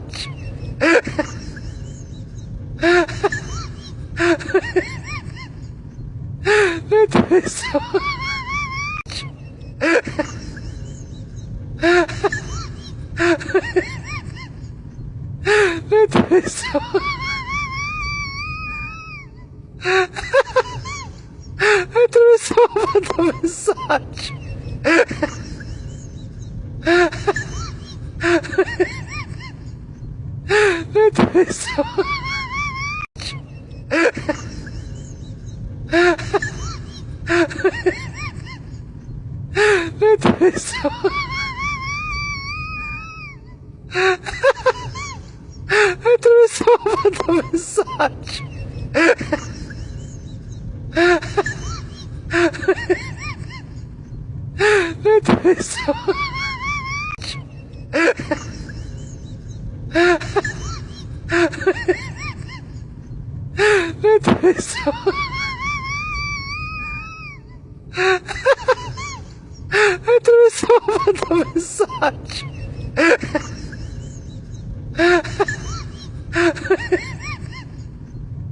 mensaggi. Mentre mi stavo... Mentre mi stavo... Mentre mi stavo mandando messaggi. Mentre mi stavo... Mentre mi stavo... Mentre mi stavo mandando messaggi. Mentre mi stavo... Mentre mi stavo... Mentre mi stavo mandando messaggi.